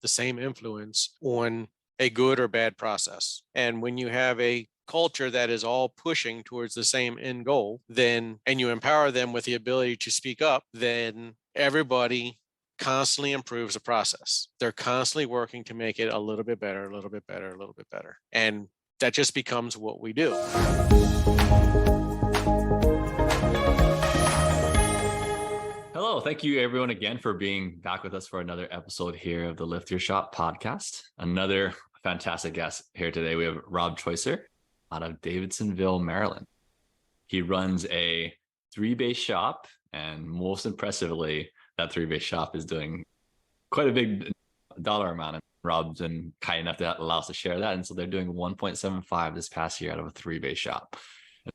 the same influence on a good or bad process. And when you have a culture that is all pushing towards the same end goal, then, and you empower them with the ability to speak up, then everybody constantly improves the process. They're constantly working to make it a little bit better, a little bit better, a little bit better. And that just becomes what we do. Hello, thank you everyone again for being back with us for another episode here of the Lift Your Shop podcast. Another fantastic guest here today. We have Rob Choisser out of Davidsonville, Maryland. He runs a 3-bay shop, and most impressively, that 3-bay shop is doing quite a big dollar amount. And Rob's been kind enough to allow us to share that. And so they're doing 1.75 this past year out of a 3-bay shop.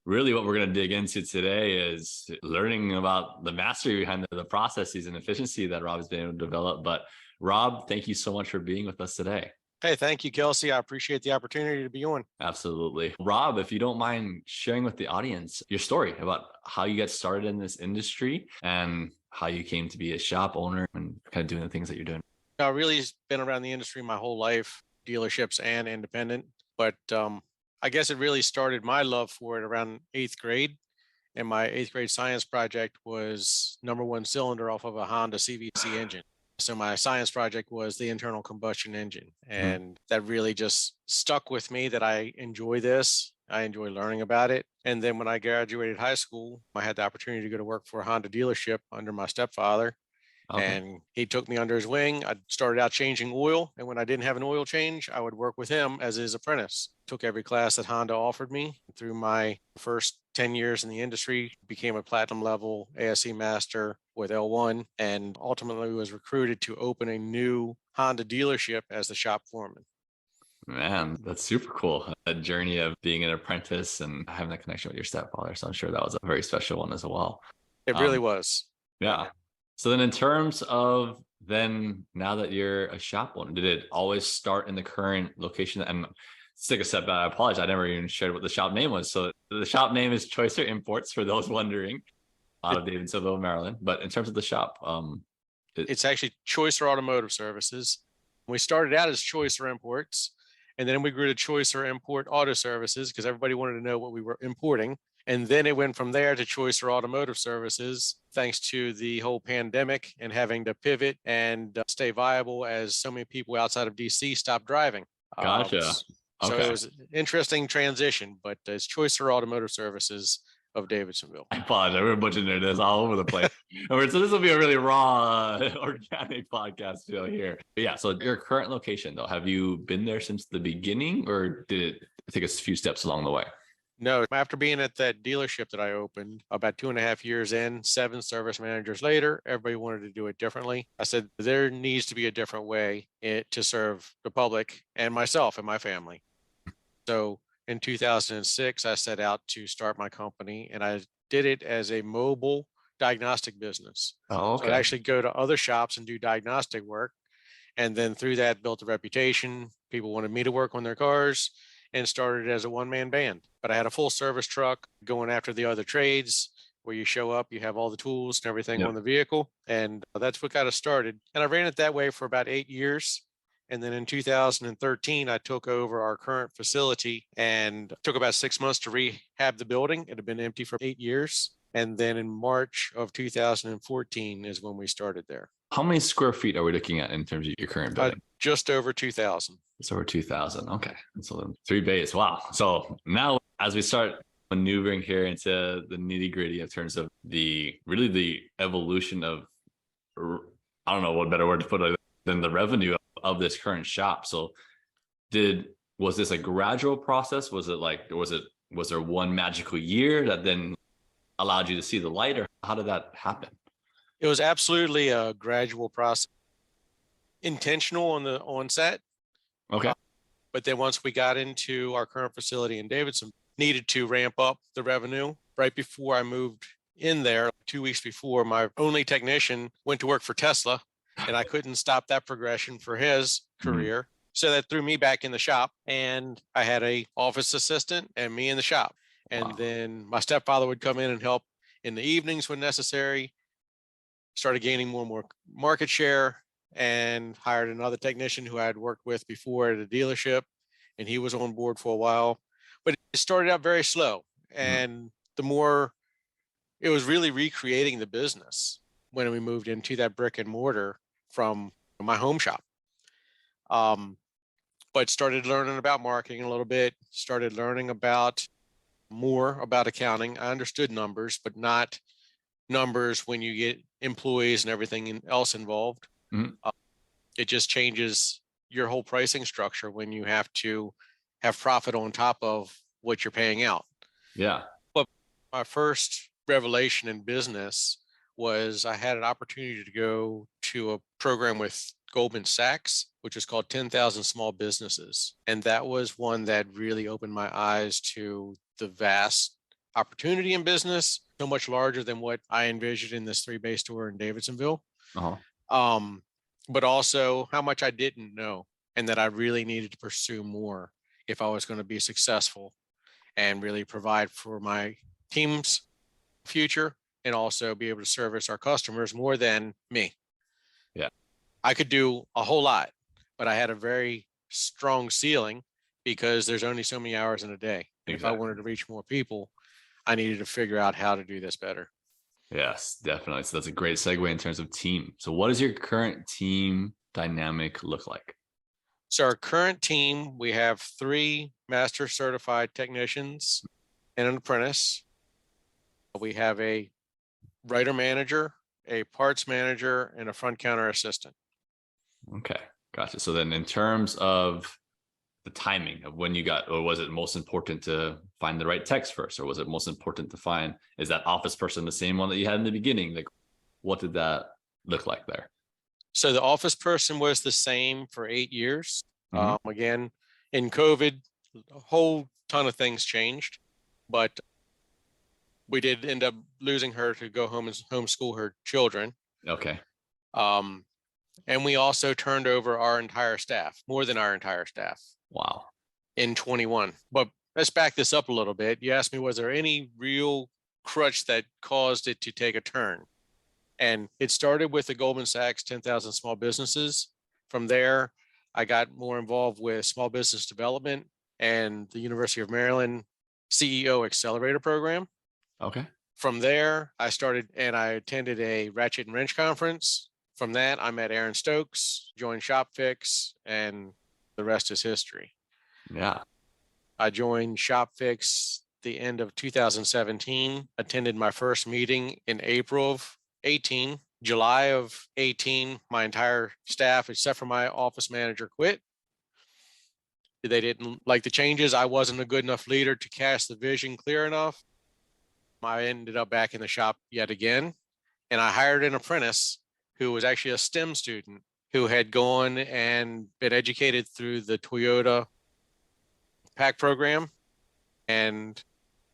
Really, what we're going to dig into today is learning about the mastery behind the processes and efficiency that Rob has been able to develop. But Rob, thank you so much for being with us today. Hey, thank you, Kelsey. I appreciate the opportunity to be on. Absolutely. Rob, if you don't mind sharing with the audience your story about how you got started in this industry and how you came to be a shop owner and kind of doing the things that you're doing. I've really been around the industry my whole life, dealerships and independent, but I guess it really started my love for it around 8th grade. And my 8th grade science project was number 1 cylinder off of a Honda CVC engine. So my science project was the internal combustion engine. And that really just stuck with me that I enjoy this. I enjoy learning about it. And then when I graduated high school, I had the opportunity to go to work for a Honda dealership under my stepfather. Okay. And he took me under his wing. I started out changing oil. And when I didn't have an oil change, I would work with him as his apprentice. Took every class that Honda offered me. Through my first 10 years in the industry, became a platinum level ASE master with L1, and ultimately was recruited to open a new Honda dealership as the shop foreman. Man, that's super cool. A journey of being an apprentice and having that connection with your stepfather. So I'm sure that was a very special one as well. It really was. Yeah. So then in terms of then now that you're a shop owner, did it always start in the current location? And let's take a step back. I apologize. I never even shared what the shop name was. So the shop name is Choisser Imports, for those wondering, out of Davidsonville, Maryland. But in terms of the shop, it's actually Choisser Automotive Services. We started out as Choisser Imports, and then we grew to Choisser Import Auto Services because everybody wanted to know what we were importing. And then it went from there to Choisser Automotive Services, thanks to the whole pandemic and having to pivot and stay viable as so many people outside of DC stopped driving. Gotcha. So it was an interesting transition, but it's Choisser Automotive Services of Davidsonville. I apologize. We're butchering this all over the place. So this will be a really raw, organic podcast here. But yeah, so your current location, though, have you been there since the beginning, or did it take a few steps along the way? No, after being at that dealership that I opened about 2.5 years in, 7 service managers later, everybody wanted to do it differently. I said, there needs to be a different way to serve the public and myself and my family. So in 2006, I set out to start my company, and I did it as a mobile diagnostic business. Oh, okay. So I'd actually go to other shops and do diagnostic work. And then through that, built a reputation. People wanted me to work on their cars, and started as a one-man band. But I had a full service truck going after the other trades, where you show up, you have all the tools and everything on the vehicle. And that's what got us started. And I ran it that way for about 8 years. And then in 2013, I took over our current facility and took about 6 months to rehab the building. It had been empty for 8 years. And then in March of 2014 is when we started there. How many square feet are we looking at in terms of your current building? Just over 2,000. It's over 2,000. Okay. So then 3 bays. Wow. So now as we start maneuvering here into the nitty gritty in terms of the evolution of, I don't know what better word to put it than the revenue of this current shop. So was this a gradual process? Was there one magical year that then allowed you to see the light, or how did that happen? It was absolutely a gradual process, intentional on the onset. Okay. But then once we got into our current facility in Davidson, needed to ramp up the revenue. Right before I moved in there, 2 weeks before, my only technician went to work for Tesla, and I couldn't stop that progression for his career. Mm-hmm. So that threw me back in the shop, and I had a office assistant and me in the shop. And then my stepfather would come in and help in the evenings when necessary. Started gaining more and more market share. and hired another technician who I had worked with before at a dealership, and he was on board for a while. But it started out very slow. Mhm. And the more it was really recreating the business when we moved into that brick and mortar from my home shop. Um, but started learning about marketing a little bit, started learning about more about accounting. I understood numbers, but not numbers when you get employees and everything else involved. Mhm. Uh, it just changes your whole pricing structure when you have to have profit on top of what you're paying out. Yeah. But my first revelation in business was I had an opportunity to go to a program with Goldman Sachs, which is called 10,000 Small Businesses. And that was one that really opened my eyes to the vast opportunity in business, so much larger than what I envisioned in this 3 bay store in Davidsonville. Uh-huh. Um, but also how much I didn't know and that I really needed to pursue more if I was going to be successful and really provide for my team's future and also be able to service our customers more than me. Yeah. I could do a whole lot, but I had a very strong ceiling because there's only so many hours in a day. And if I Exactly. wanted to reach more people, I needed to figure out how to do this better. Yes, definitely. So that's a great segue in terms of team. So what does your current team dynamic look like? So, our current team, we have 3 master certified technicians and an apprentice. We have a writer manager, a parts manager, and a front counter assistant. Okay, gotcha. So then in terms of the timing of when you got, or was it most important to find the right text first, or was it most important to find, is that office person the same one that you had in the beginning? Like, what did that look like there? So the office person was the same for 8 years. Hmm. Again, in COVID, a whole ton of things changed, but we did end up losing her to go home and homeschool her children. Okay. Um, and we also turned over our entire staff, more than our entire staff Wow. in 21. But let's back this up a little bit. You asked me, was there any real crutch that caused it to take a turn? And it started with the Goldman Sachs 10,000 small businesses. From there, I got more involved with small business development and the University of Maryland CEO Accelerator Program. Okay. From there, I started and I attended a Ratchet and Wrench conference. From that, I met Aaron Stokes, joined ShopFix, and the rest is history. Yeah. I joined ShopFix the end of 2017, attended my first meeting in April of 18. July of 18, my entire staff, except for my office manager, quit. They didn't like the changes. I wasn't a good enough leader to cast the vision clear enough. I ended up back in the shop yet again, and I hired an apprentice who was actually a STEM student who had gone and been educated through the Toyota PAC program and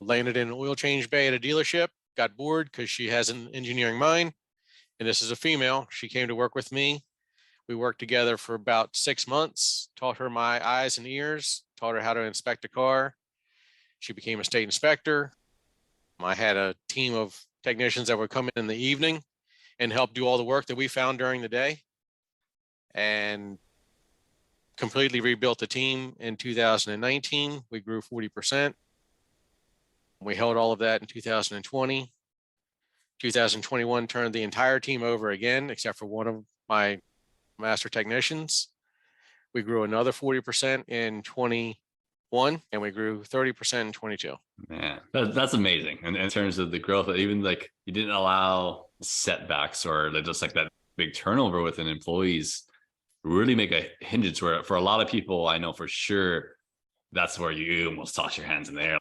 landed in an oil change bay at a dealership, got bored because she has an engineering mind. And this is a female. She came to work with me. We worked together for about 6 months, taught her my eyes and ears, taught her how to inspect a car. She became a state inspector. I had a team of technicians that would come in the evening and help do all the work that we found during the day and completely rebuilt the team in 2019. We grew 40%. We held all of that in 2020. 2021 turned the entire team over again, except for one of my master technicians. We grew another 40% in 21 and we grew 30% in 22. Man, that's amazing. And in terms of the growth, even like you didn't allow setbacks or just like that big turnover within employees really make a hindrance where for a lot of people, I know for sure that's where you almost toss your hands in the air.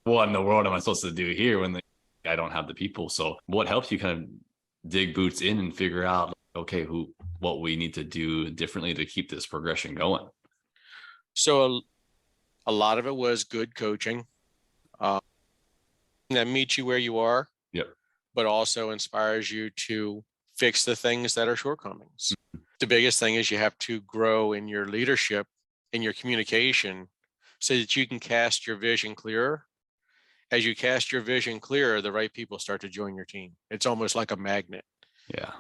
What in the world am I supposed to do here when I don't have the people? So what helps you kind of dig boots in and figure out, okay, what we need to do differently to keep this progression going? So a lot of it was good coaching uh, that meets you where you are, Yep. but also inspires you to fix the things that are shortcomings. The biggest thing is you have to grow in your leadership, in your communication, so that you can cast your vision clearer. As you cast your vision clearer, the right people start to join your team. It's almost like a magnet. Yeah.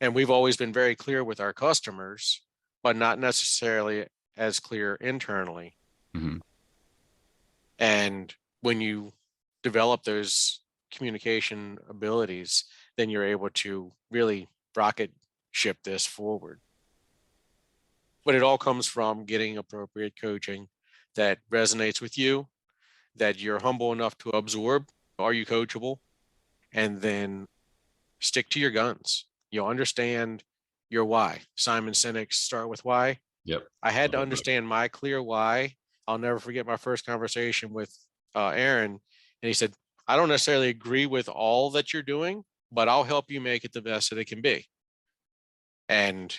And we've always been very clear with our customers, but not necessarily as clear internally. Mm-hmm. And when you develop those communication abilities, then you're able to really rocket ship this forward. But it all comes from getting appropriate coaching that resonates with you, that you're humble enough to absorb. Are you coachable? And then stick to your guns. You'll understand your why. Simon Sinek's Start with Why. Yep. I had Love to the book. understand my clear why. I'll never forget my first conversation with Aaron. And he said, I don't necessarily agree with all that you're doing, but I'll help you make it the best that it can be. And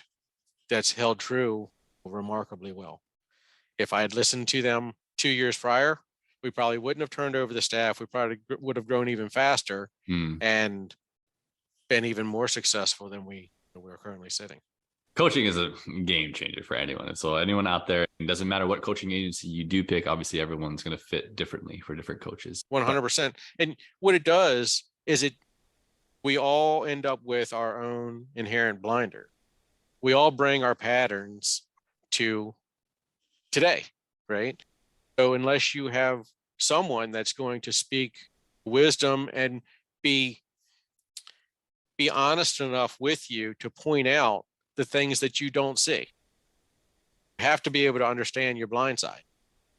that's held true remarkably well. If I had listened to them 2 years prior, we probably wouldn't have turned over the staff. We probably would have grown even faster Mm. and been even more successful than we're currently sitting. Coaching is a game changer for anyone. And so anyone out there, it doesn't matter what coaching agency you do pick, obviously everyone's going to fit differently for different coaches. But 100%. And what it does is we all end up with our own inherent blinder. We all bring our patterns to today, right? So unless you have someone that's going to speak wisdom and be honest enough with you to point out the things that you don't see. You have to be able to understand your blind side,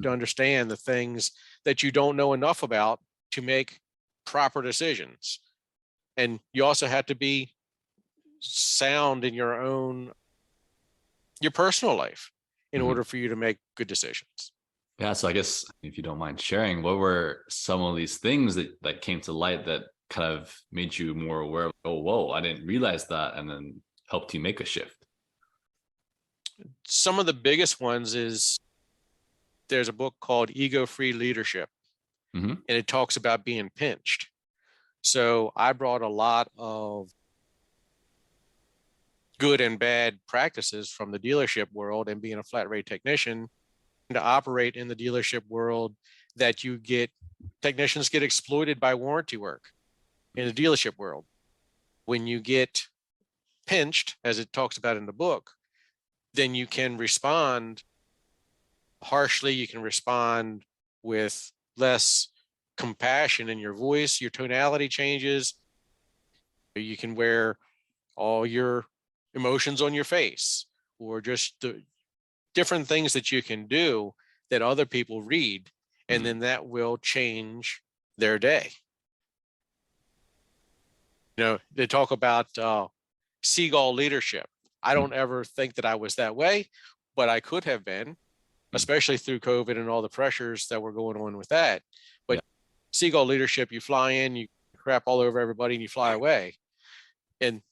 to understand the things that you don't know enough about to make proper decisions. And you also have to be sound in your personal life in Mhm. order for you to make good decisions. Yeah, so I guess if you don't mind sharing, what were some of these things that came to light that kind of made you more aware of, oh, whoa, I didn't realize that, and then helped you make a shift? Some of the biggest ones is there's a book called Ego Free Leadership, Mm-hmm. and it talks about being pinched. So I brought a lot of good and bad practices from the dealership world and being a flat rate technician to operate in the dealership world that technicians get exploited by warranty work in the dealership world. When you get pinched, as it talks about in the book, then you can respond harshly. You can respond with less compassion in your voice. Your tonality changes. You can wear all your emotions on your face, or just the different things that you can do that other people read, and Mm-hmm. then that will change their day. They talk about seagull leadership. I don't ever think that I was that way, but I could have been, especially through COVID and all the pressures that were going on with that. But Yeah. seagull leadership, you fly in, you crap all over everybody, and you fly away, and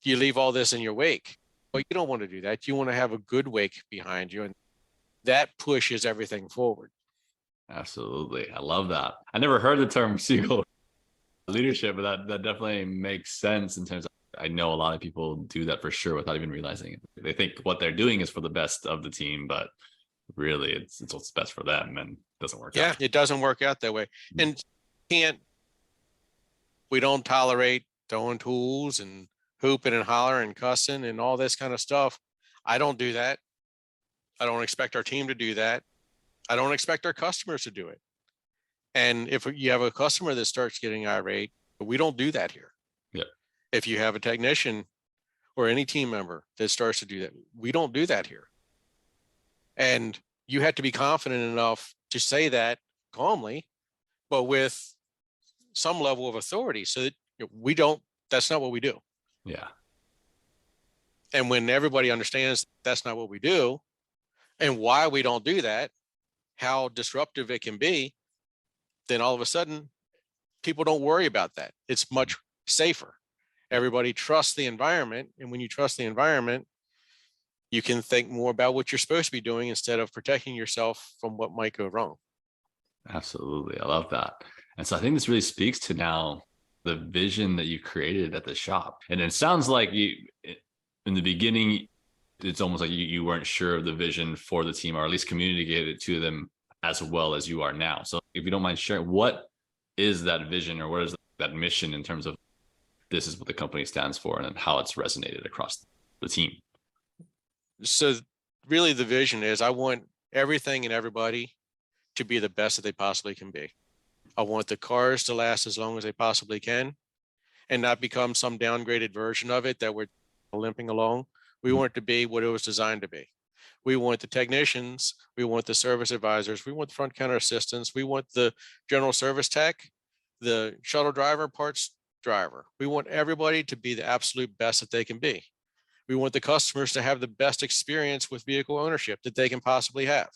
you leave all this in your wake. Well, you don't want to do that. You want to have a good wake behind you, and that pushes everything forward. Absolutely. I love that. I never heard the term seagull leadership, but that definitely makes sense in terms of, I know a lot of people do that for sure without even realizing it. They think what they're doing is for the best of the team, but really it's what's best for them, and it doesn't work Yeah, out. it doesn't work out that way. And can't we don't tolerate throwing tools and hooping and hollering and cussing and all this kind of stuff. I don't do that. I don't expect our team to do that. I don't expect our customers to do it. And if you have a customer that starts getting irate, we don't do that here. Yeah. If you have a technician or any team member that starts to do that, we don't do that here. And you have to be confident enough to say that calmly, but with some level of authority, so that we don't, that's not what we do. Yeah. And when everybody understands that's not what we do and why we don't do that, how disruptive it can be, then all of a sudden people don't worry about that. It's much safer. Yeah. Everybody trusts the environment. And when you trust the environment, you can think more about what you're supposed to be doing instead of protecting yourself from what might go wrong. Absolutely. I love that. And so I think this really speaks to now the vision that you created at the shop. And it sounds like you, in the beginning, it's almost like you weren't sure of the vision for the team, or at least communicated it to them as well as you are now. So if you don't mind sharing, what is that vision, or what is that mission in terms of this is what the company stands for and then how it's resonated across the team. So really the vision is I want everything and everybody to be the best that they possibly can be. I want the cars to last as long as they possibly can and not become some downgraded version of it that we're limping along. We want it to be what it was designed to be. We want the technicians, we want the service advisors, we want the front counter assistants, we want the general service tech, the shuttle driver, parts driver. We want everybody to be the absolute best that they can be. We want the customers to have the best experience with vehicle ownership that they can possibly have.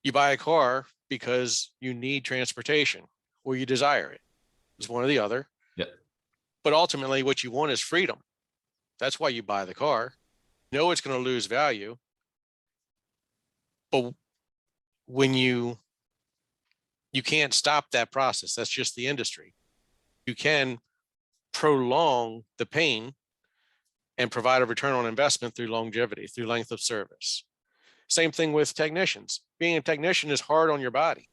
You buy a car because you need transportation or you desire it. It's one or the other. Yeah. But ultimately, what you want is freedom. That's why you buy the car. You know it's going to lose value. But when you can't stop that process, that's just the industry. You can prolong the pain and provide a return on investment through longevity, through length of service. Same thing with technicians. Being a technician is hard on your body.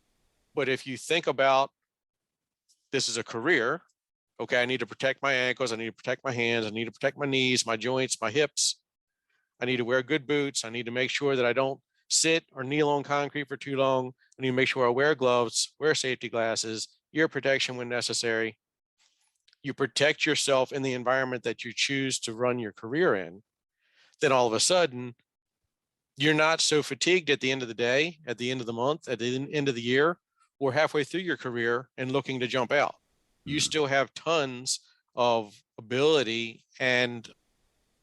But if you think about this is a career, okay, I need to protect my ankles, I need to protect my hands, I need to protect my knees, my joints, my hips. I need to wear good boots. I need to make sure that I don't sit or kneel on concrete for too long. I need to make sure I wear gloves, wear safety glasses, ear protection when necessary. You protect yourself in the environment that you choose to run your career in. Then all of a sudden, you're not so fatigued at the end of the day, at the end of the month, at the end of the year, or halfway through your career and looking to jump out. You still have tons of ability and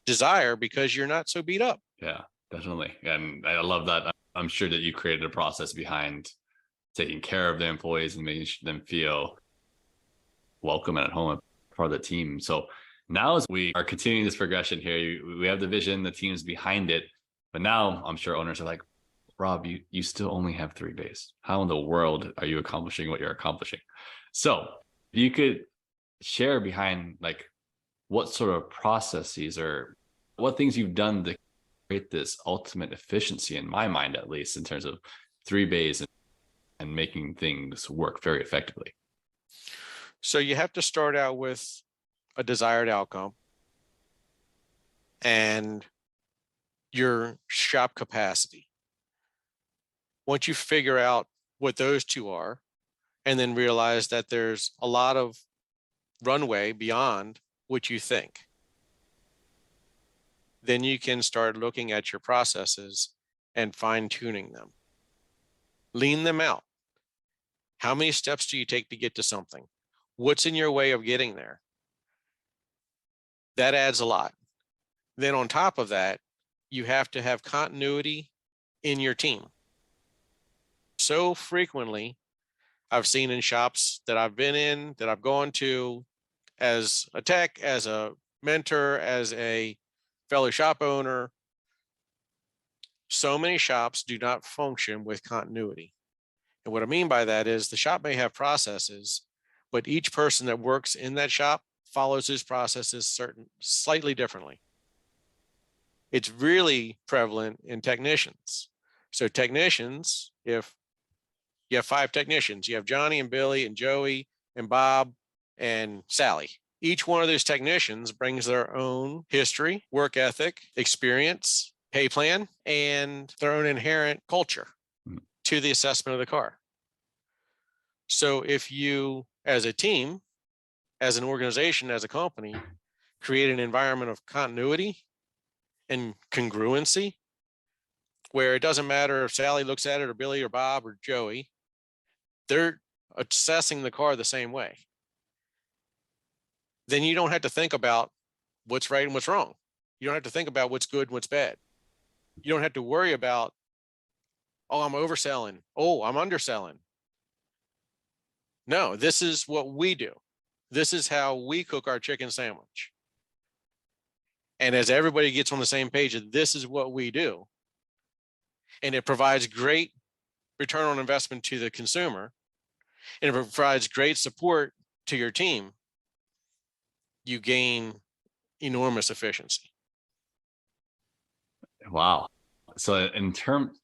desire because you're not so beat up. Yeah, definitely. And I love that. I'm sure that you created a process behind taking care of the employees and making them feel welcome and at home and part of the team. So now as we are continuing this progression here, we have the vision, the team's behind it. But now I'm sure owners are like, Rob, you still only have 3 bays. How in the world are you accomplishing what you're accomplishing? So if you could share behind like what sort of processes or what things you've done to create this ultimate efficiency, in my mind, at least in terms of 3 bays and making things work very effectively. So you have to start out with a desired outcome and your shop capacity. Once you figure out what those two are, and then realize that there's a lot of runway beyond what you think, then you can start looking at your processes and fine tuning them. Lean them out. How many steps do you take to get to something? What's in your way of getting there? That adds a lot. Then on top of that, you have to have continuity in your team. So frequently, I've seen in shops that I've been in, that I've gone to as a tech, as a mentor, as a fellow shop owner, so many shops do not function with continuity. And what I mean by that is the shop may have processes, but each person that works in that shop follows his processes slightly differently. It's really prevalent in technicians. So technicians, if you have 5 technicians, you have Johnny and Billy and Joey and Bob and Sally. Each one of those technicians brings their own history, work ethic, experience, pay plan, and their own inherent culture to the assessment of the car. So if you, as a team, as an organization, as a company, create an environment of continuity and congruency, where it doesn't matter if Sally looks at it or Billy or Bob or Joey, they're assessing the car the same way. Then you don't have to think about what's right and what's wrong. You don't have to think about what's good and what's bad. You don't have to worry about, oh, I'm overselling. Oh, I'm underselling. No, this is what we do. This is how we cook our chicken sandwich. And as everybody gets on the same page, this is what we do. And it provides great return on investment to the consumer. And it provides great support to your team. You gain enormous efficiency. Wow. So in terms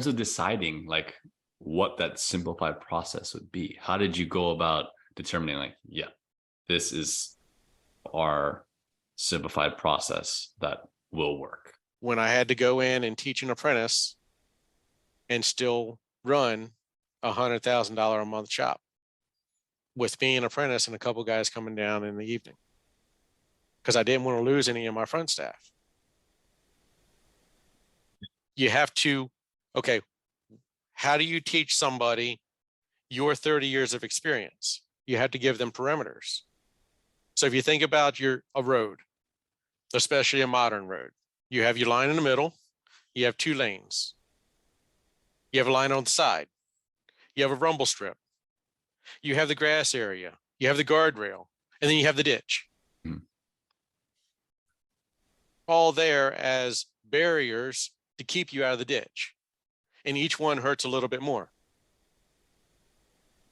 of deciding like what that simplified process would be, how did you go about determining like, yeah, this is our simplified process that will work. When I had to go in and teach an apprentice and still run $100,000 a month shop with me, an apprentice, and a couple guys coming down in the evening, because I didn't want to lose any of my front staff. You have to, okay, how do you teach somebody your 30 years of experience? You have to give them parameters. So if you think about a road, especially a modern road, you have your line in the middle, you have 2 lanes, you have a line on the side, you have a rumble strip, you have the grass area, you have the guardrail, and then you have the ditch. All there as barriers to keep you out of the ditch. And each one hurts a little bit more.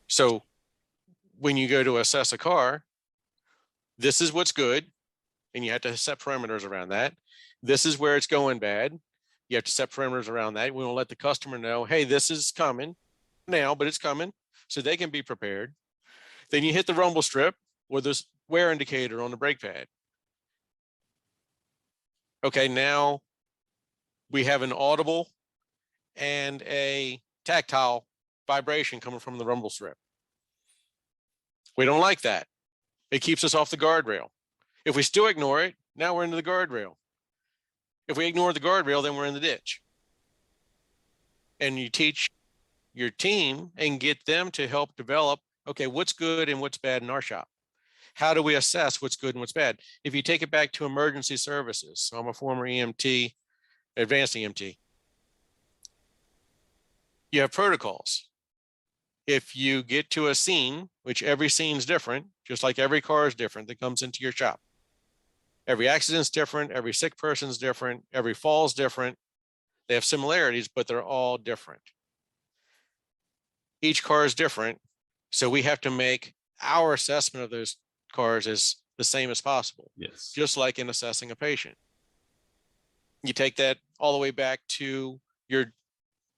So when you go to assess a car, this is what's good, and you have to set parameters around that. This is where it's going bad. You have to set parameters around that. We will let the customer know, hey, this is coming now, but it's coming, so they can be prepared. Then you hit the rumble strip or this wear indicator on the brake pad. Okay, now we have an audible and a tactile vibration coming from the rumble strip. We don't like that. It keeps us off the guardrail. If we still ignore it, now we're into the guardrail. If we ignore the guardrail, then we're in the ditch. And you teach your team and get them to help develop, okay, what's good and what's bad in our shop? How do we assess what's good and what's bad? If you take it back to emergency services, so I'm a former EMT, advanced EMT, you have protocols. If you get to a scene, which every scene's different, just like every car is different that comes into your shop. Every accident's different, every sick person's different, every fall's different. They have similarities, but they're all different. Each car is different, so we have to make our assessment of those cars as the same as possible. Yes. Just like in assessing a patient. You take that all the way back to your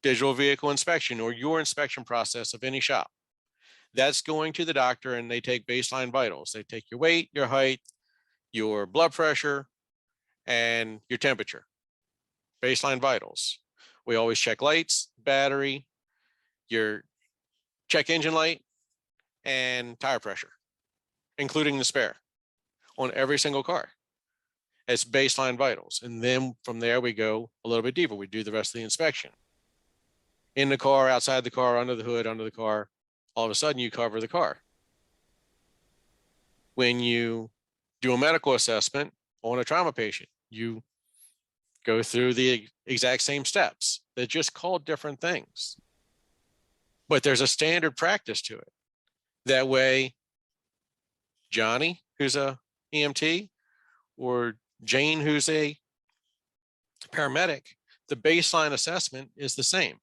digital vehicle inspection or your inspection process of any shop. That's going to the doctor and they take baseline vitals. They take your weight, your height, your blood pressure, and your temperature. Baseline vitals. We always check lights, battery, your check engine light, and tire pressure, including the spare on every single car. It's baseline vitals. And then from there, we go a little bit deeper. We do the rest of the inspection. In the car, outside the car, under the hood, under the car, all of a sudden you cover the car. When you do a medical assessment on a trauma patient, you go through the exact same steps. They're just called different things. But there's a standard practice to it. That way, Johnny, who's a EMT, or Jane, who's a paramedic, the baseline assessment is the same.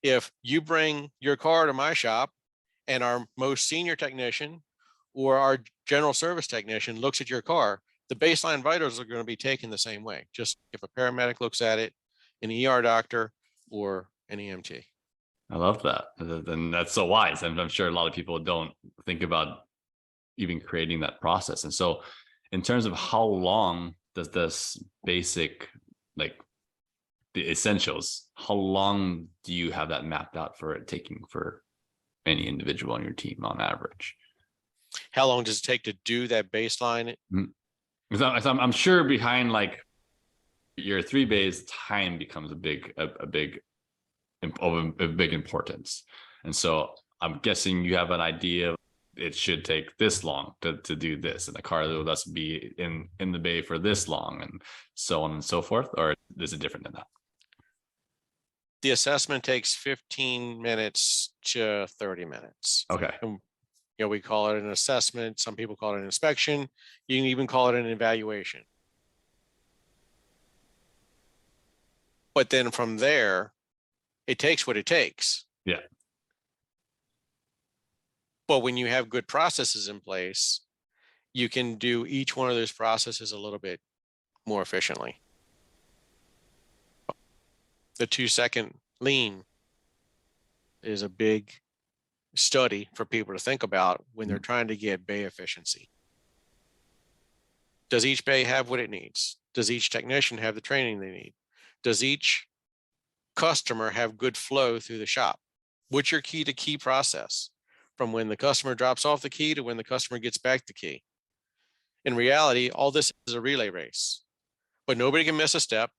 If you bring your car to my shop and our most senior technician or our general service technician looks at your car, the baseline vitals are going to be taken the same way. Just if a paramedic looks at it, an ER doctor, or an EMT. I love that. And that's so wise. I'm sure a lot of people don't think about even creating that process. And so in terms of how long does this basic, like the essentials, how long do you have that mapped out for it taking for any individual on your team on average? How long does it take to do that baseline? Because I'm sure behind like your 3 bays, time becomes a big importance. And so I'm guessing you have an idea it should take this long to do this, and the car will thus be in the bay for this long, and so on and so forth, or is it different than that? The assessment takes 15 minutes to 30 minutes. Okay. And, we call it an assessment. Some people call it an inspection. You can even call it an evaluation. But then from there, it takes what it takes. Yeah. But when you have good processes in place, you can do each one of those processes a little bit more efficiently. The 2-second lean is a big study for people to think about when they're trying to get bay efficiency. Does each bay have what it needs? Does each technician have the training they need? Does each customer have good flow through the shop? What's your key to key process from when the customer drops off the key to when the customer gets back the key? In reality, all this is a relay race, but nobody can miss a step.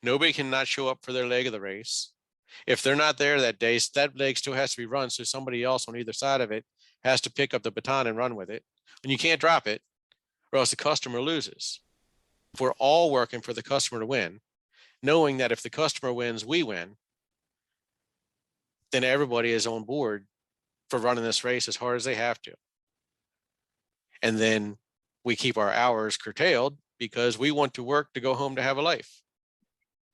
Nobody can not show up for their leg of the race. If they're not there that day, that leg still has to be run. So somebody else on either side of it has to pick up the baton and run with it. And you can't drop it or else the customer loses. If we're all working for the customer to win, knowing that if the customer wins, we win, then everybody is on board for running this race as hard as they have to. And then we keep our hours curtailed because we want to work to go home to have a life.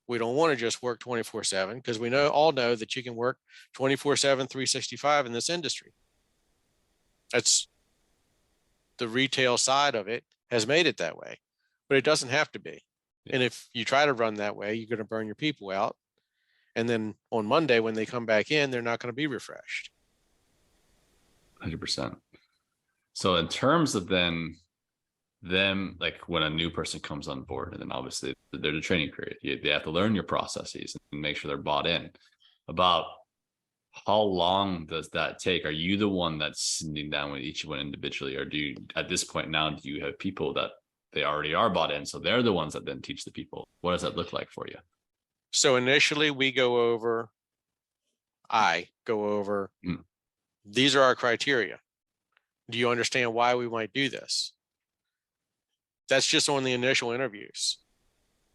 We don't want to just work 24/7 because we all know that you can work 24/7, 365 in this industry. That's the retail side of it has made it that way, but it doesn't have to be. Yeah. And if you try to run that way, you're going to burn your people out. And then on Monday, when they come back in, they're not going to be refreshed. 100%. So in terms of then them, like when a new person comes on board, and then obviously there's a training period, they have to learn your processes and make sure they're bought in. About how long does that take? Are you the one that's sitting down with each one individually, or do you, at this point now, do you have people that they already are bought in, so they're the ones that then teach the people? What does that look like for you? So initially I go over, these are our criteria. Do you understand why we might do this? That's just on the initial interviews.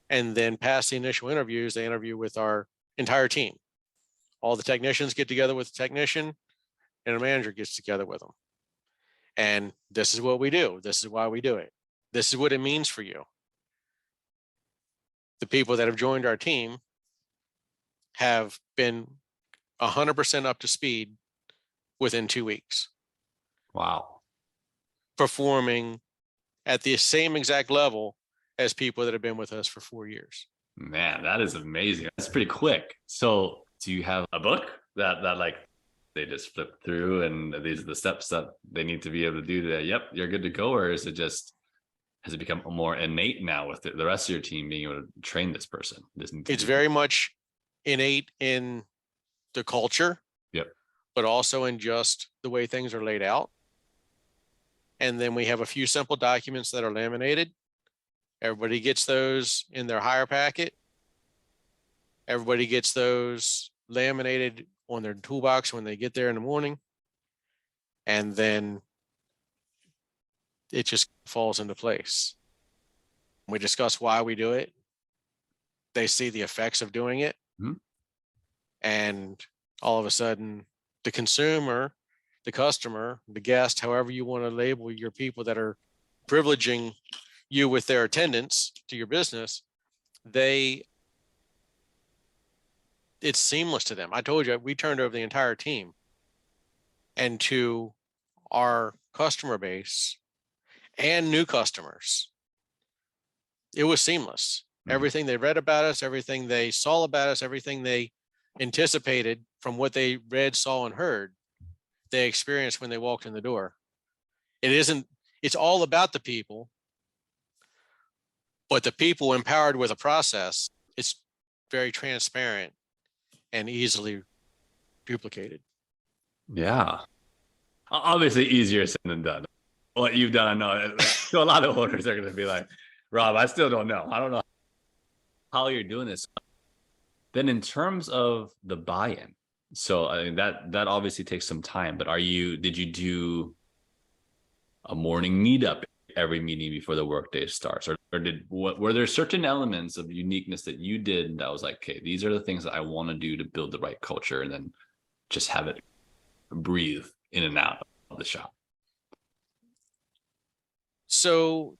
And then past the initial interviews, they interview with our entire team. All the technicians get together with the technician, and a manager gets together with them. And this is what we do. This is why we do it. This is what it means for you. The people that have joined our team have been 100% up to speed within 2 weeks. Wow. Performing at the same exact level as people that have been with us for 4 years. Man, that is amazing. That's pretty quick. So do you have a book that like they just flip through and these are the steps that they need to be able to do that? Yep, you're good to go. Or is it just, has it become more innate now with the rest of your team being able to train this person? It's very much innate in the culture. Yep. But also in just the way things are laid out. And then we have a few simple documents that are laminated. Everybody gets those in their hire packet. Everybody gets those laminated on their toolbox when they get there in the morning. And then it just falls into place. We discuss why we do it. They see the effects of doing it. Mm-hmm. And all of a sudden, the consumer, the customer, the guest, however you want to label your people that are privileging you with their attendance to your business, it's seamless to them. I told you, we turned over the entire team. And to our customer base and new customers, it was seamless. Mm-hmm. Everything they read about us, everything they saw about us, everything they anticipated from what they read, saw, and heard, they experienced when they walked in the door. It's all about the people, but the people empowered with a process, it's very transparent and easily duplicated. Yeah. Obviously easier said than done. What you've done, I know. So a lot of owners are going to be like, Rob, I still don't know. I don't know how you're doing this. Then in terms of the buy-in, so I mean that obviously takes some time, but did you do a morning meetup every meeting before the workday starts, or were there certain elements of uniqueness that you did that was like, okay, these are the things that I want to do to build the right culture, and then just have it breathe in and out of the shop? So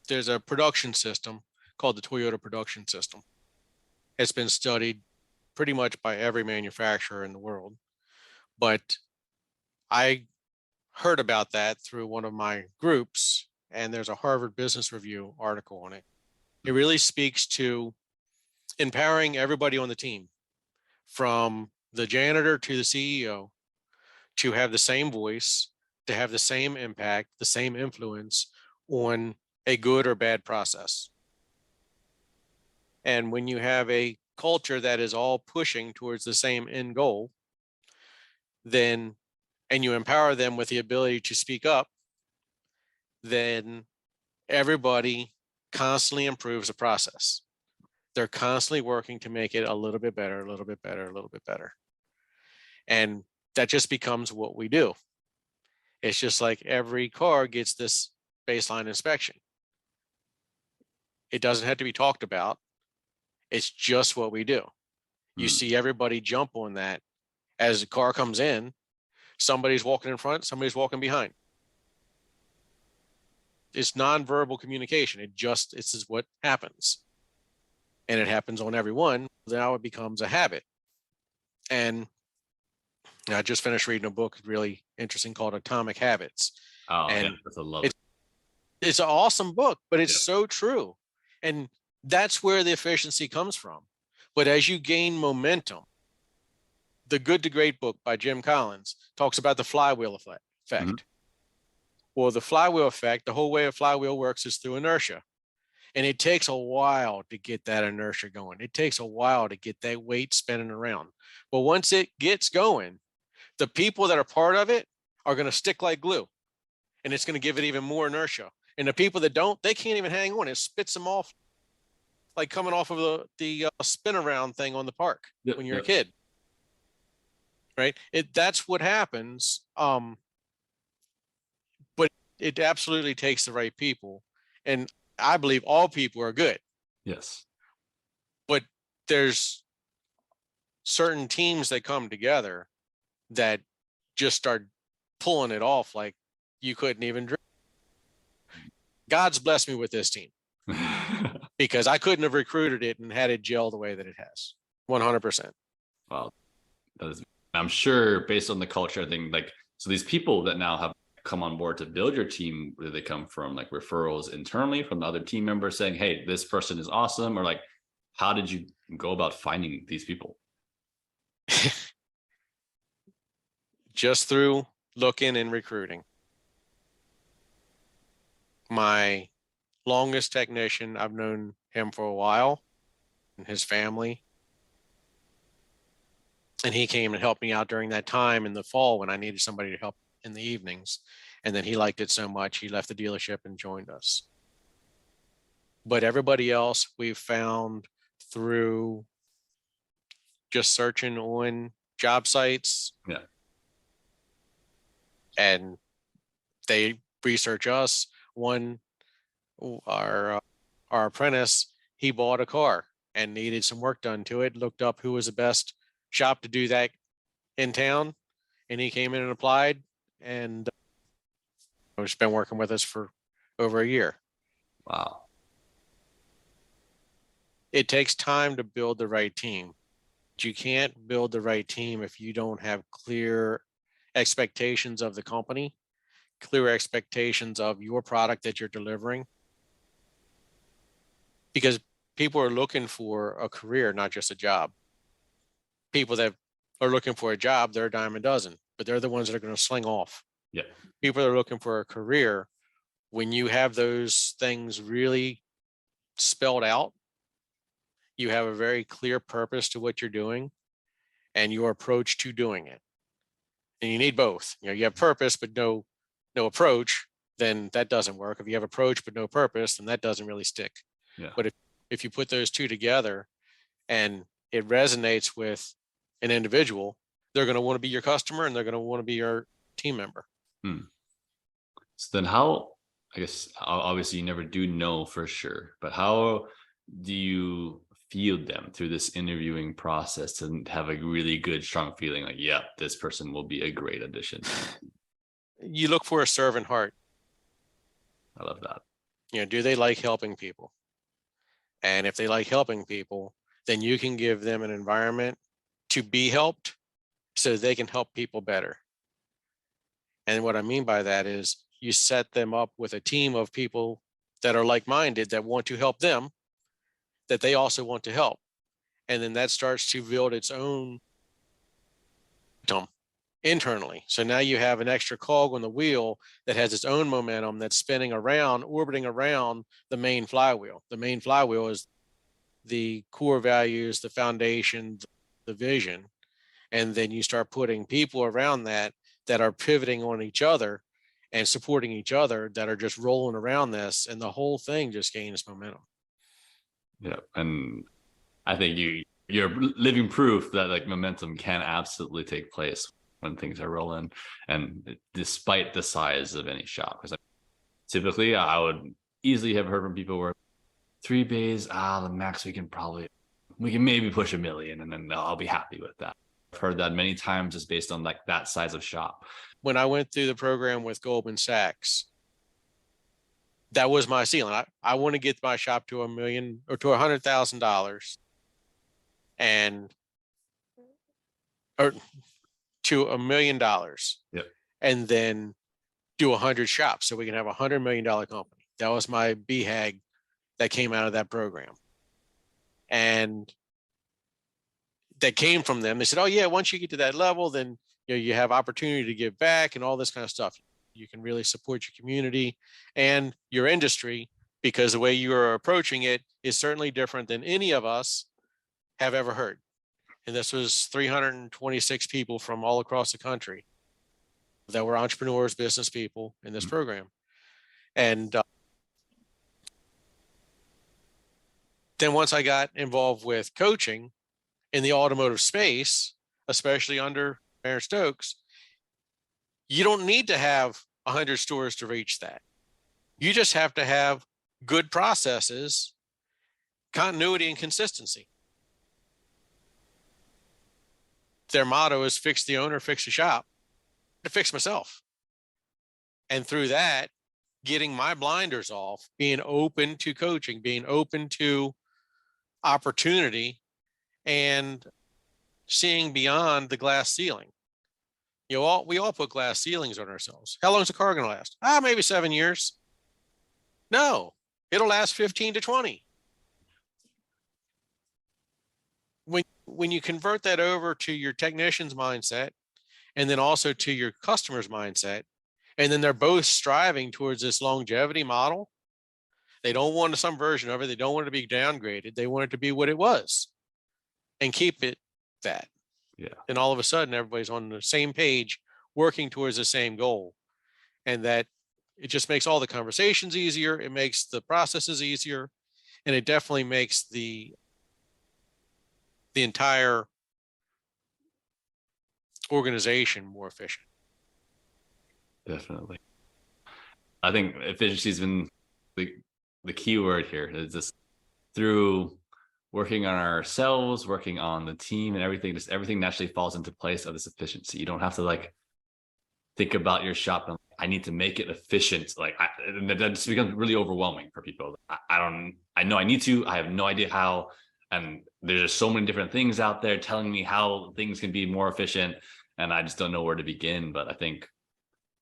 there's a production system called the Toyota production system. It's been studied pretty much by every manufacturer in the world, but I heard about that through one of my groups, and there's a Harvard Business Review article on it. It really speaks to empowering everybody on the team, from the janitor to the CEO, to have the same voice, to have the same impact, the same influence on a good or bad process. And when you have a culture that is all pushing towards the same end goal, then, and you empower them with the ability to speak up, then everybody constantly improves the process. They're constantly working to make it a little bit better, a little bit better, a little bit better. And that just becomes what we do. It's just like every car gets this baseline inspection. It doesn't have to be talked about. It's just what we do. You see everybody jump on that as the car comes in. Somebody's walking in front, somebody's walking behind. It's nonverbal communication. This is what happens. And it happens on everyone. Now it becomes a habit. And I just finished reading a book really interesting called Atomic Habits. Oh, yeah, And that's a love. it's an awesome book, but it's Yeah. so true. And that's where the efficiency comes from. But as you gain momentum, the Good to Great book by Jim Collins talks about the flywheel effect. Mhm. Well, the flywheel effect, the whole way a flywheel works is through inertia. And it takes a while to get that inertia going. It takes a while to get that weight spinning around. But once it gets going, the people that are part of it are going to stick like glue, and it's going to give it even more inertia. And the people that don't, they can't even hang on. It spits them off like coming off of the spin around thing on the park Yep, when you're a yep. kid, right? That's what happens. But it absolutely takes the right people, and I believe all people are good. Yes. But there's certain teams that come together that just start pulling it off like you couldn't even dream. God's blessed me with this team because I couldn't have recruited it and had it gel the way that it has. 100%. Wow. That is, I'm sure based on the culture, I think like, so these people that now have come on board to build your team, where do they come from? Like referrals internally from the other team members saying, hey, this person is awesome? Or like, how did you go about finding these people? Just through looking and recruiting. My longest technician, I've known him for a while, and his family. And he came and helped me out during that time in the fall when I needed somebody to help in the evenings. And then he liked it so much, he left the dealership and joined us. But everybody else we've found through just searching on job sites. Yeah. And they research us. One, our apprentice, he bought a car and needed some work done to it, looked up who was the best shop to do that in town, and he came in and applied, and he's been working with us for over a year. Wow. It takes time to build the right team. You can't build the right team if you don't have clear expectations of the company, clear expectations of your product that you're delivering, because people are looking for a career, not just a job. People that are looking for a job, they're a dime a dozen, but they're the ones that are going to sling off. Yeah. People that are looking for a career, when you have those things really spelled out, you have a very clear purpose to what you're doing and your approach to doing it. And you need both. You have purpose but no approach, then that doesn't work. If you have approach but no purpose, then that doesn't really stick. Yeah. But if you put those two together and it resonates with an individual, they're going to want to be your customer and they're going to want to be your team member. So then how, I guess, obviously you never do know for sure, but how do you field them through this interviewing process to have a really good, strong feeling like, yeah, this person will be a great addition? You look for a servant heart. I love that. Do they like helping people? And if they like helping people, then you can give them an environment to be helped so they can help people better. And what I mean by that is you set them up with a team of people that are like-minded, that want to help them, that they also want to help. And then that starts to build its own internally. So now you have an extra cog on the wheel that has its own momentum that's spinning around, orbiting around the main flywheel. The main flywheel is the core values, the foundation, the vision. And then you start putting people around that that are pivoting on each other and supporting each other, that are just rolling around this, and the whole thing just gains momentum. Yeah. And I think you're living proof that like momentum can absolutely take place when things are rolling, and despite the size of any shop. Because typically I would easily have heard from people where 3 bays, the max we can maybe push 1 million, and then I'll be happy with that. I've heard that many times just based on like that size of shop. When I went through the program with Goldman Sachs, that was my ceiling. I want to get my shop to $1 million or to $100,000, and or to $1 million, Yep. and then do 100 shops so we can have $100 million company. That was my BHAG that came out of that program, and that came from them. They said, "Oh yeah, once you get to that level, then you have opportunity to give back and all this kind of stuff. You can really support your community and your industry, because the way you are approaching it is certainly different than any of us have ever heard." And this was 326 people from all across the country that were entrepreneurs, business people in this program. And then once I got involved with coaching in the automotive space, especially under Mayor Stokes, you don't need to have 100 stores to reach that. You just have to have good processes, continuity, and consistency. Their motto is fix the owner, fix the shop. To fix myself. And through that, getting my blinders off, being open to coaching, being open to opportunity, and seeing beyond the glass ceiling. We all put glass ceilings on ourselves. How long is a car going to last? Maybe 7 years. No, it'll last 15 to 20. When you convert that over to your technician's mindset, and then also to your customer's mindset, and then they're both striving towards this longevity model. They don't want some version of it. They don't want it to be downgraded. They want it to be what it was and keep it that. Yeah. And all of a sudden, everybody's on the same page, working towards the same goal. And that it just makes all the conversations easier. It makes the processes easier. And it definitely makes the entire organization more efficient. Definitely. I think efficiency has been the key word here. Is just through working on ourselves, working on the team and everything, just everything naturally falls into place of this efficiency. You don't have to like think about your shop and I need to make it efficient. And that just becomes really overwhelming for people. I know I need to, I have no idea how. And there's just so many different things out there telling me how things can be more efficient. And I just don't know where to begin. But I think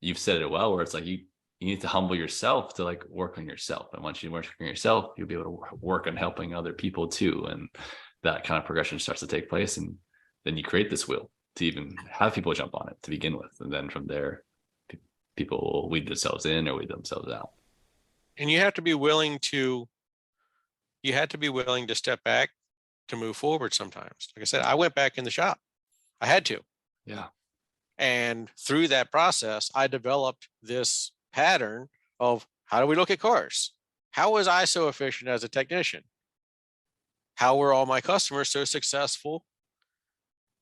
you've said it well, where it's like you need to humble yourself to like work on yourself. And once you work on yourself, you'll be able to work on helping other people too. And that kind of progression starts to take place. And then you create this wheel to even have people jump on it to begin with. And then from there, people will weed themselves in or weed themselves out. And you have to be willing to step back to move forward sometimes. Like I said, I went back in the shop. I had to. Yeah. And through that process, I developed this pattern of how do we look at cars? How was I so efficient as a technician? How were all my customers so successful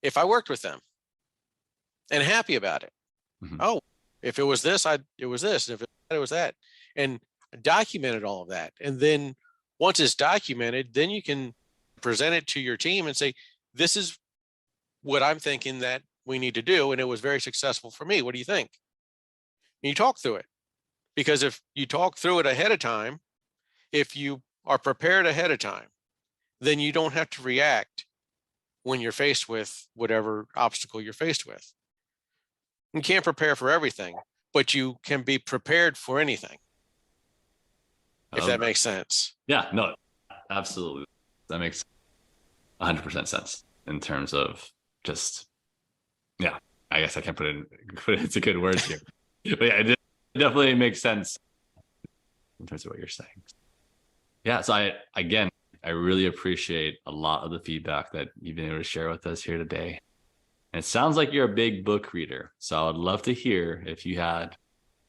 if I worked with them and happy about it? Mm-hmm. Oh, if it was this, it was this. If it was that. And I documented all of that. And then once it's documented, then you can present it to your team and say, this is what I'm thinking that we need to do. And it was very successful for me. What do you think? And you talk through it. Because if you talk through it ahead of time, if you are prepared ahead of time, then you don't have to react when you're faced with whatever obstacle you're faced with. You can't prepare for everything, but you can be prepared for anything. If that makes sense. Yeah, no, absolutely. That makes 100% sense in terms of just, yeah, I guess I can't put it into good words here. But yeah, it definitely makes sense in terms of what you're saying. Yeah. So I really appreciate a lot of the feedback that you've been able to share with us here today. And it sounds like you're a big book reader. So I would love to hear if you had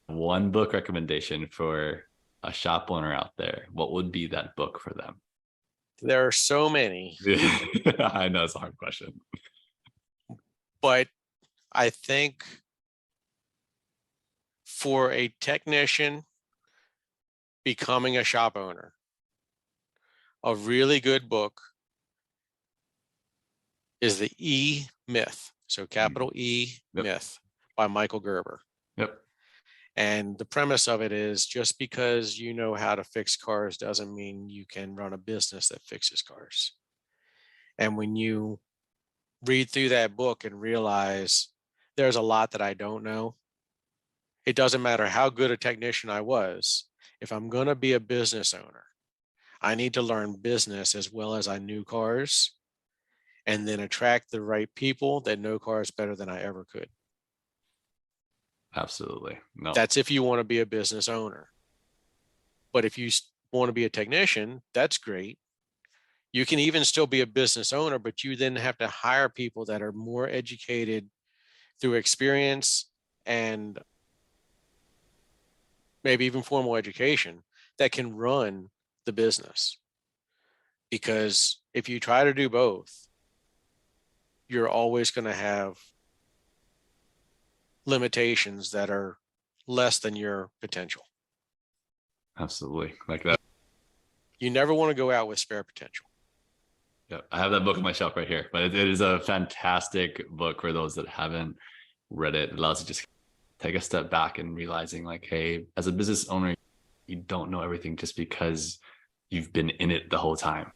one book recommendation for a shop owner out there. What would be that book for them? There are so many, I know it's a hard question. but I think for a technician becoming a shop owner, a really good book is the E Myth. So capital E Yep. Myth by Michael Gerber. Yep. And the premise of it is just because you know how to fix cars doesn't mean you can run a business that fixes cars. And when you read through that book and realize there's a lot that I don't know, it doesn't matter how good a technician I was. If I'm going to be a business owner, I need to learn business as well as I knew cars, and then attract the right people that know cars better than I ever could. Absolutely. No. That's if you want to be a business owner. But if you want to be a technician, that's great. You can even still be a business owner, but you then have to hire people that are more educated through experience and maybe even formal education that can run the business. Because if you try to do both, you're always going to have limitations that are less than your potential. Absolutely. Like that. You never want to go out with spare potential. Yeah, I have that book on my shelf right here, but it is a fantastic book for those that haven't read it. It allows you to just take a step back and realizing like, hey, as a business owner, you don't know everything just because you've been in it the whole time.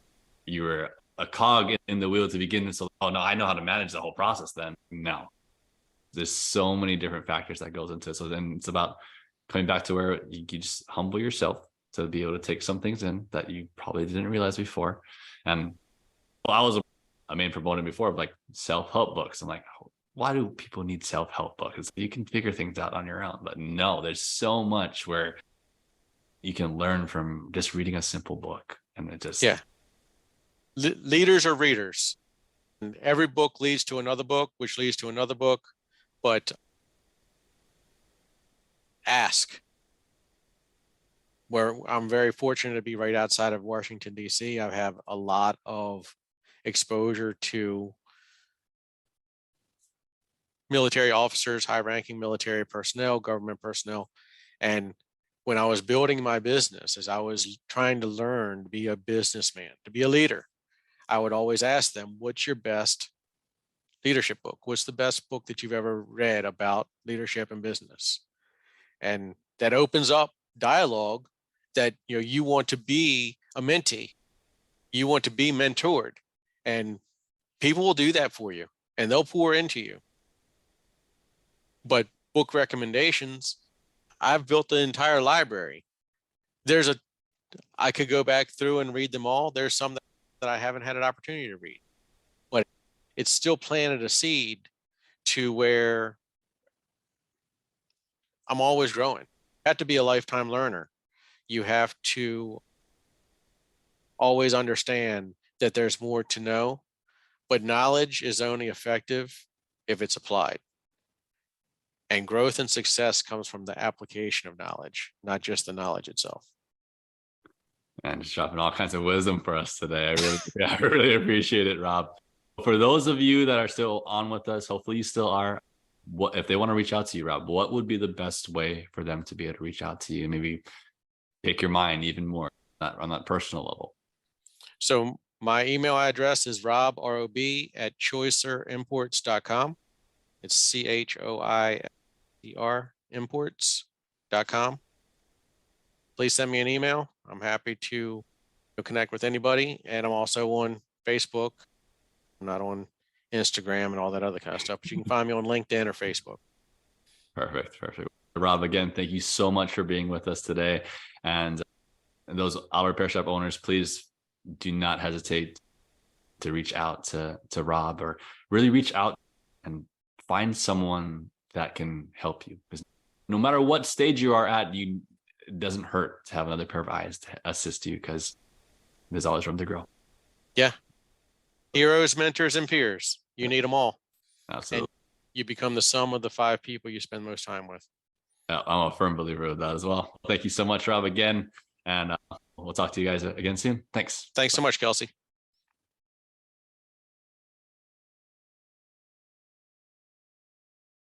You were a cog in the wheel to begin with. So, oh no, I know how to manage the whole process then. No, there's so many different factors that goes into it. So then it's about coming back to where you just humble yourself to be able to take some things in that you probably didn't realize before. And well, I was a main proponent before of like self-help books. I'm like, why do people need self-help books? You can figure things out on your own. But no, there's so much where you can learn from just reading a simple book. And it just, Yeah. Leaders are readers. And every book leads to another book, which leads to another book. But ask. Where I'm very fortunate to be right outside of Washington, D.C., I have a lot of exposure to military officers, high ranking military personnel, government personnel. And when I was building my business, as I was trying to learn to be a businessman, to be a leader, I would always ask them, what's your best leadership book? What's the best book that you've ever read about leadership and business? And that opens up dialogue that you want to be a mentee, you want to be mentored, and people will do that for you and they'll pour into you. But book recommendations, I've built the entire library. I could go back through and read them all. There's some that I haven't had an opportunity to read, but it's still planted a seed to where I'm always growing. You have to be a lifetime learner. You have to always understand that there's more to know, but knowledge is only effective if it's applied. And growth and success comes from the application of knowledge, not just the knowledge itself. and just dropping all kinds of wisdom for us today. I really appreciate it, Rob. For those of you that are still on with us, hopefully you still are. What if they want to reach out to you, Rob? What would be the best way for them to be able to reach out to you? Maybe pick your mind even more on that personal level. So my email address is rob at choisserimports.com. It's CHOISER imports.com. Please send me an email. I'm happy to connect with anybody. And I'm also on Facebook. I'm not on Instagram and all that other kind of stuff, but you can find me on LinkedIn or Facebook. Perfect. Rob, again, thank you so much for being with us today. And those auto repair shop owners, please do not hesitate to reach out to Rob, or really reach out and find someone that can help you. Because no matter what stage you are at, it doesn't hurt to have another pair of eyes to assist you, because there's always room to grow. Yeah. Heroes, mentors, and peers. You need them all. Absolutely. And you become the sum of the 5 people you spend most time with. I'm a firm believer of that as well. Thank you so much, Rob, again. And we'll talk to you guys again soon. Thanks. Thanks so much, Kelsey.